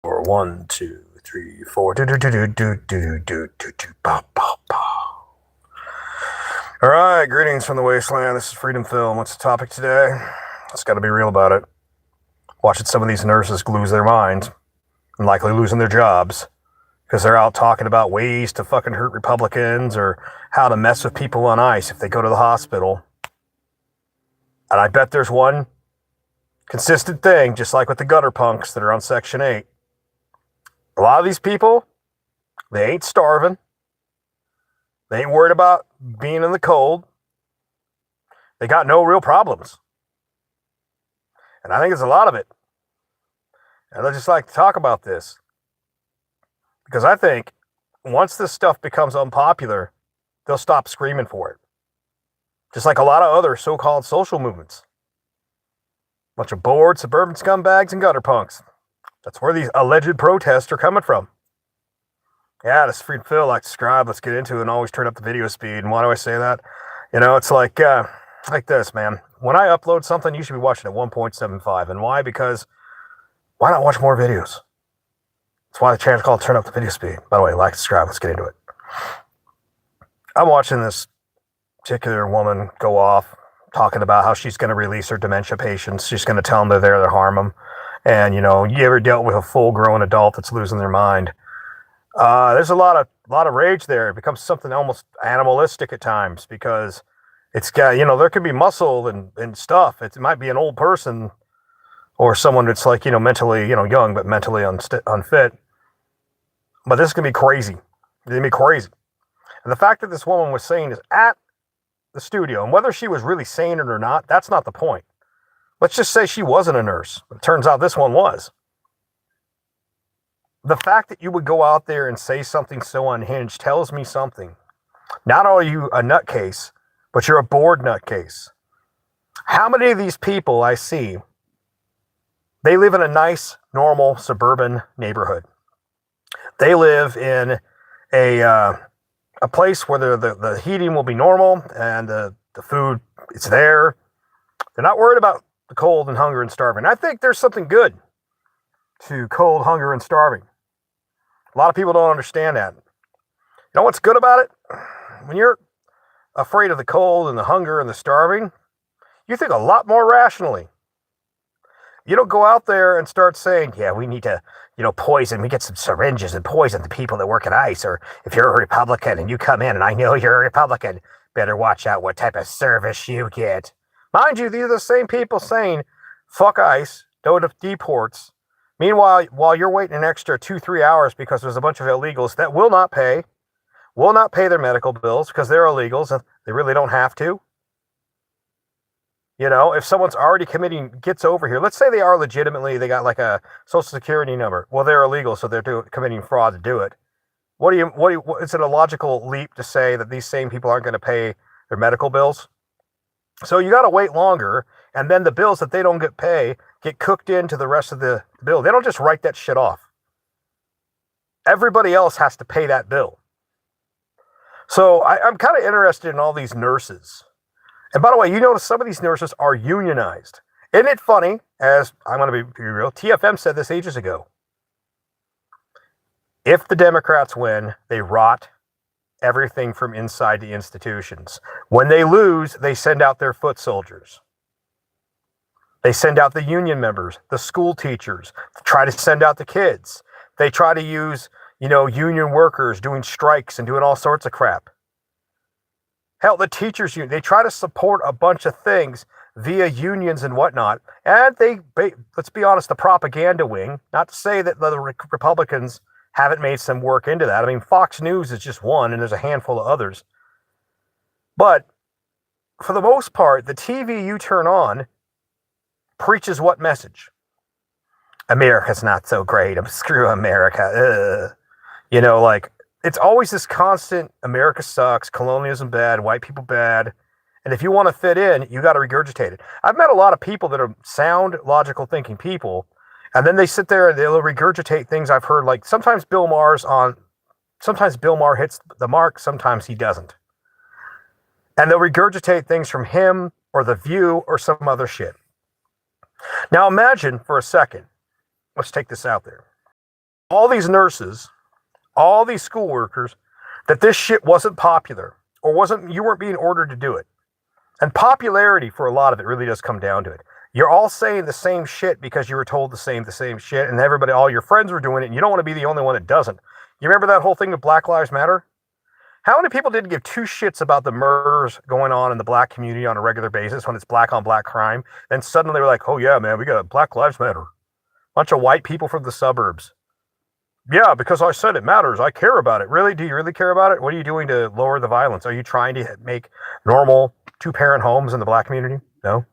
Or 1, 2, 3, 4. Do do do do do do do do do ba ba ba. All right, greetings from the wasteland. This is Freedom Film. What's the topic today? It's got to be real about it. Watching some of these nurses lose their minds and likely losing their jobs because they're out talking about ways to fucking hurt Republicans or how to mess with people on ice if they go to the hospital. And I bet there's one consistent thing, just like with the gutter punks that are on Section 8. A lot of these people, they ain't starving. They ain't worried about being in the cold. They got no real problems. And I think it's a lot of it. And I just like to talk about this. Because I think once this stuff becomes unpopular, they'll stop screaming for it. Just like a lot of other so-called social movements. Bunch of bored suburban scumbags and gutter punks. That's where these alleged protests are coming from. Yeah, this is Freedom Phil, like, subscribe, let's get into it, and always turn up the video speed. And why do I say that? You know, it's like this, man. When I upload something, you should be watching at 1.75. And why? Because why not watch more videos? That's why the channel's called Turn Up the Video Speed. By the way, like, subscribe, let's get into it. I'm watching this particular woman go off, talking about how she's going to release her dementia patients. She's going to tell them they're there to harm them. And, you know, you ever dealt with a full-grown adult that's losing their mind? There's a lot of rage there. It becomes something almost animalistic at times because it's got, you know, there could be muscle and stuff. It might be an old person or someone that's like, you know, mentally, you know, young, but mentally unfit. But this is going to be crazy. It's going to be crazy. And the fact that this woman was saying is at the studio, and whether she was really saying it or not, that's not the point. Let's just say she wasn't a nurse. It turns out this one was. The fact that you would go out there and say something so unhinged tells me something. Not only are you a nutcase, but you're a bored nutcase. How many of these people I see, they live in a nice, normal, suburban neighborhood. They live in a place where the heating will be normal and the food, it's there. They're not worried about the cold and hunger and starving. I think there's something good to cold, hunger, and starving. A lot of people don't understand that. You know what's good about it? When you're afraid of the cold and the hunger and the starving, you think a lot more rationally. You don't go out there and start saying, yeah, we need to, you know, poison. We get some syringes and poison the people that work at ICE. Or if you're a Republican and you come in and I know you're a Republican, better watch out what type of service you get. Mind you, these are the same people saying, fuck ICE, no deports. Meanwhile, while you're waiting an extra 2-3 hours because there's a bunch of illegals that will not pay their medical bills because they're illegals and they really don't have to. You know, if someone's already gets over here, let's say they are legitimately, they got like a social security number. Well, they're illegal, so they're committing fraud to do it. Is it a logical leap to say that these same people aren't going to pay their medical bills? So you got to wait longer, and then the bills that they don't get cooked into the rest of the bill. They don't just write that shit off. Everybody else has to pay that bill. So I'm kind of interested in all these nurses. And by the way, you notice some of these nurses are unionized. Isn't it funny, as I'm going to be real, TFM said this ages ago. If the Democrats win, they rot everything from inside the institutions. When they lose, they send out their foot soldiers. They send out the union members, the school teachers, try to send out the kids. They try to use, you know, union workers doing strikes and doing all sorts of crap. Hell, the teachers union, they try to support a bunch of things via unions and whatnot. And let's be honest, the propaganda wing, not to say that the Republicans haven't made some work into that. I mean, Fox News is just one, and there's a handful of others. But for the most part, the TV you turn on preaches what message? America's not so great. Screw America. You know, like, it's always this constant, America sucks, colonialism bad, white people bad. And if you want to fit in, you got to regurgitate it. I've met a lot of people that are sound, logical thinking people, and then they sit there and they'll regurgitate things I've heard, like sometimes Bill Maher hits the mark, sometimes he doesn't. And they'll regurgitate things from him or The View or some other shit. Now imagine for a second, let's take this out there. all these nurses, all these school workers, that this shit wasn't popular or you weren't being ordered to do it. And popularity for a lot of it really does come down to it. You're all saying the same shit because you were told the same shit, and all your friends were doing it, and you don't want to be the only one that doesn't. You remember that whole thing with Black Lives Matter? How many people didn't give two shits about the murders going on in the black community on a regular basis when it's black on black crime? Then suddenly they were like, oh yeah, man, we got Black Lives Matter. Bunch of white people from the suburbs. Yeah, because I said it matters. I care about it. Really? Do you really care about it? What are you doing to lower the violence? Are you trying to make normal two-parent homes in the black community? No.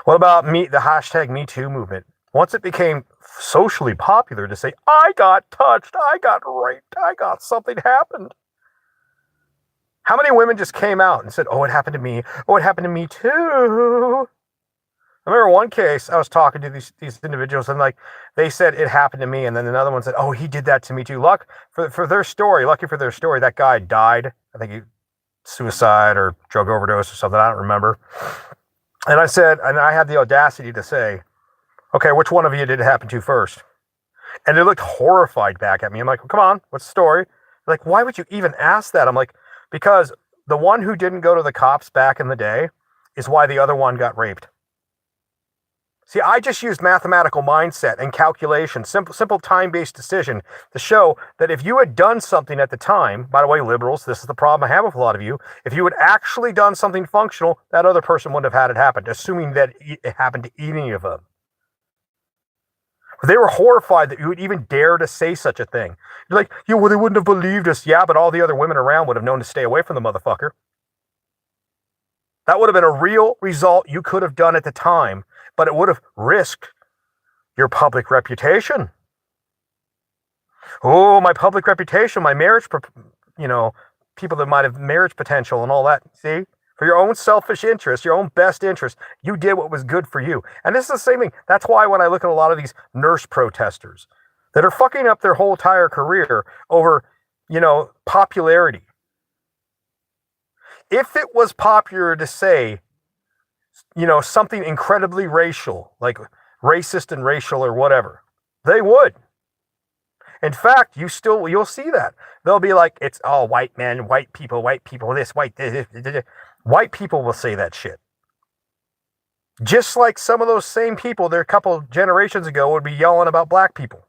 What about the hashtag Me Too movement? Once it became socially popular to say, I got touched, I got raped, something happened. How many women just came out and said, oh, it happened to me. Oh, it happened to me too. I remember one case, I was talking to these individuals, and like they said it happened to me, and then another one said, oh, he did that to me too. Lucky for their story, that guy died. I think he suicide or drug overdose or something. I don't remember. And I said, and I had the audacity to say, okay, which one of you did it happen to first? And they looked horrified back at me. I'm like, well, come on, what's the story? They're like, why would you even ask that? I'm like, because the one who didn't go to the cops back in the day is why the other one got raped. See, I just used mathematical mindset and calculation, simple time-based decision to show that if you had done something at the time, by the way, liberals, this is the problem I have with a lot of you, if you had actually done something functional, that other person wouldn't have had it happen, assuming that it happened to any of them. They were horrified that you would even dare to say such a thing. You're like, yeah, well, they wouldn't have believed us. Yeah, but all the other women around would have known to stay away from the motherfucker. That would have been a real result you could have done at the time, but it would have risked your public reputation. Oh, my public reputation, my marriage, people that might have marriage potential and all that. See? For your own selfish interest, your own best interest, you did what was good for you. And this is the same thing. That's why when I look at a lot of these nurse protesters that are fucking up their whole entire career over, popularity. If it was popular to say, something incredibly racial, like racist and racial or whatever, they would. In fact, you'll see that. They'll be like, it's all white men, white people, this, white, this. White people will say that shit. Just like some of those same people there a couple generations ago would be yelling about black people.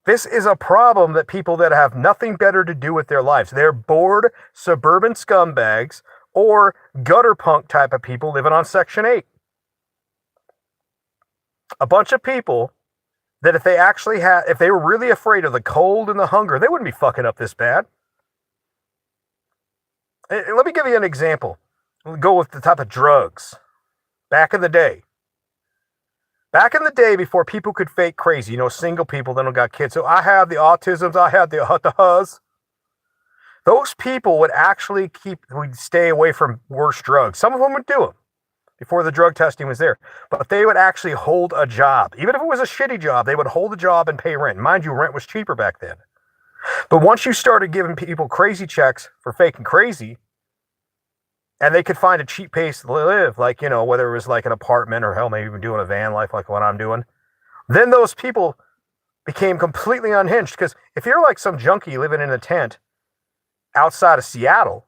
This is a problem that people that have nothing better to do with their lives. They're bored suburban scumbags or gutter punk type of people living on Section 8. A bunch of people that if they were really afraid of the cold and the hunger, they wouldn't be fucking up this bad. Let me give you an example. We'll go with the type of drugs. Back in the day before people could fake crazy, single people that don't got kids. So I have the autisms, I have the hus. Those people would actually would stay away from worse drugs. Some of them would do them before the drug testing was there. But they would actually hold a job. Even if it was a shitty job, they would hold a job and pay rent. Mind you, rent was cheaper back then. But once you started giving people crazy checks for faking crazy, and they could find a cheap place to live, like, whether it was like an apartment or hell, maybe even doing a van life like what I'm doing, then those people became completely unhinged. Because if you're like some junkie living in a tent outside of Seattle,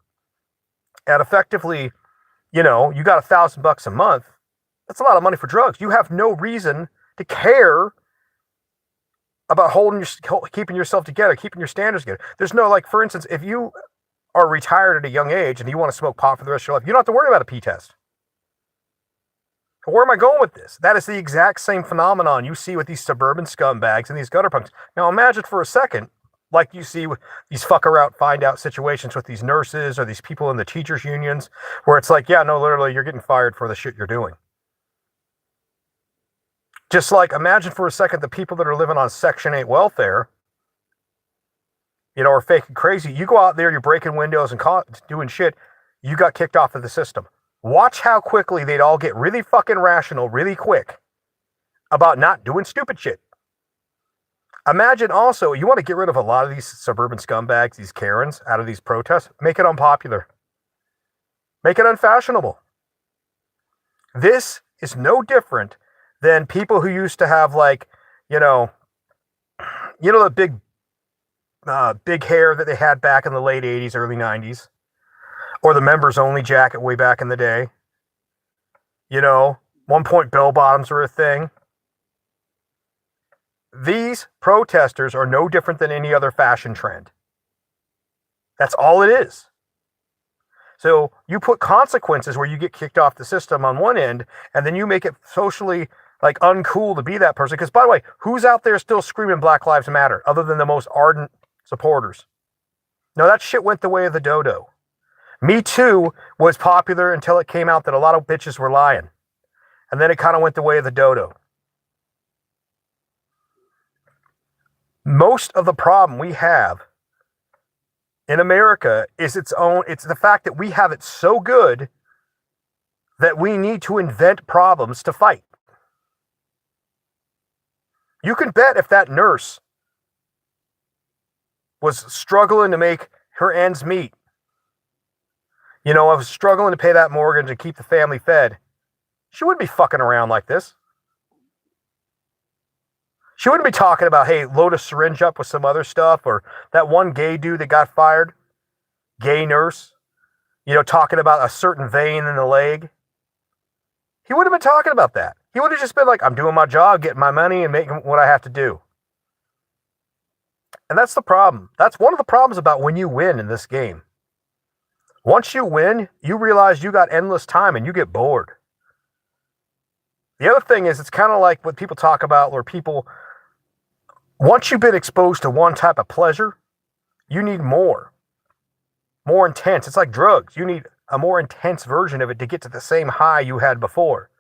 and effectively, you got $1,000 a month, that's a lot of money for drugs. You have no reason to care about keeping yourself together, keeping your standards together. There's no, like, for instance, if you are retired at a young age and you want to smoke pot for the rest of your life, you don't have to worry about a P test. Where am I going with this? That is the exact same phenomenon you see with these suburban scumbags and these gutter punks. Now imagine for a second, like you see with these find out situations with these nurses or these people in the teachers unions, where it's like, yeah, no, literally, you're getting fired for the shit you're doing. Just like, imagine for a second the people that are living on Section 8 welfare, are faking crazy. You go out there, you're breaking windows and doing shit, you got kicked off of the system. Watch how quickly they'd all get really fucking rational really quick about not doing stupid shit. Imagine also, you want to get rid of a lot of these suburban scumbags, these Karens, out of these protests, make it unpopular. Make it unfashionable. This is no different than people who used to have, like, You know the big hair that they had back in the late 80s, early 90s? Or the members only jacket way back in the day? You know, 1 point bell bottoms were a thing. These protesters are no different than any other fashion trend. That's all it is. So you put consequences where you get kicked off the system on one end, and then you make it socially like uncool to be that person. Because by the way, who's out there still screaming Black Lives Matter other than the most ardent supporters? No, that shit went the way of the dodo. Me Too was popular until it came out that a lot of bitches were lying. And then it kind of went the way of the dodo. Most of the problem we have in America is it's the fact that we have it so good that we need to invent problems to fight. You can bet if that nurse was struggling to make her ends meet, I was struggling to pay that mortgage and keep the family fed, she wouldn't be fucking around like this. She wouldn't be talking about, hey, load a syringe up with some other stuff, or that one gay dude that got fired, gay nurse, talking about a certain vein in the leg. He wouldn't have been talking about that. He would have just been like, I'm doing my job, getting my money, and making what I have to do. And that's the problem. That's one of the problems about when you win in this game. Once you win, you realize you got endless time and you get bored. The other thing is, it's kind of like what people talk about where people, once you've been exposed to one type of pleasure, you need more intense. It's like drugs. You need a more intense version of it to get to the same high you had before.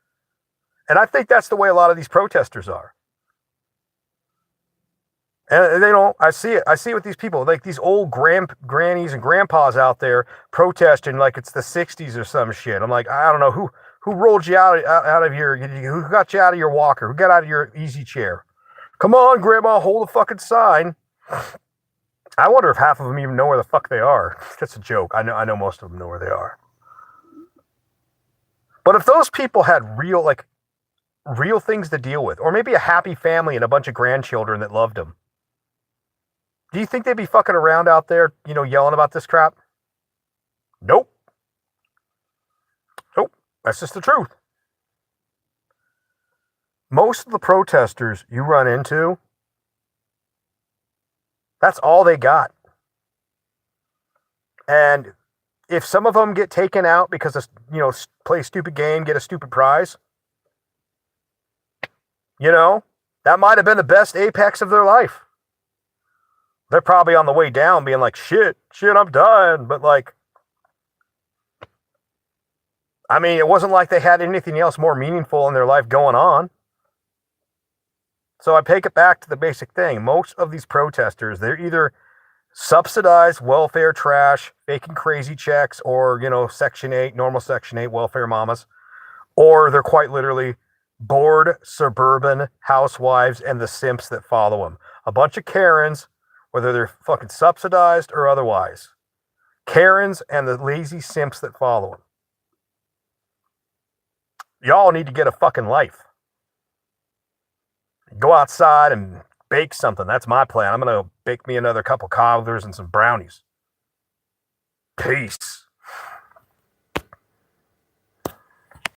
And I think that's the way a lot of these protesters are. And I see it. I see it with these people, like these old grannies and grandpas out there protesting like it's the 60s or some shit. I'm like, I don't know who rolled you out of who got you out of your walker, who got out of your easy chair. Come on, grandma, hold the fucking sign. I wonder if half of them even know where the fuck they are. That's a joke. I know most of them know where they are. But if those people had real things to deal with, or maybe a happy family and a bunch of grandchildren that loved them, do you think they'd be fucking around out there, yelling about this crap? Nope. That's just the truth. Most of the protesters you run into, that's all they got. And if some of them get taken out because of, play a stupid game, get a stupid prize, that might have been the best apex of their life. They're probably on the way down being like, shit, I'm done. But it wasn't like they had anything else more meaningful in their life going on. So I take it back to the basic thing. Most of these protesters, they're either subsidized welfare trash, faking crazy checks, or, Section 8, normal Section 8 welfare mamas, or they're quite literally bored suburban housewives and the simps that follow them. A bunch of Karens, whether they're fucking subsidized or otherwise. Karens and the lazy simps that follow them. Y'all need to get a fucking life. Go outside and bake something. That's my plan. I'm going to bake me another couple cobblers and some brownies. Peace.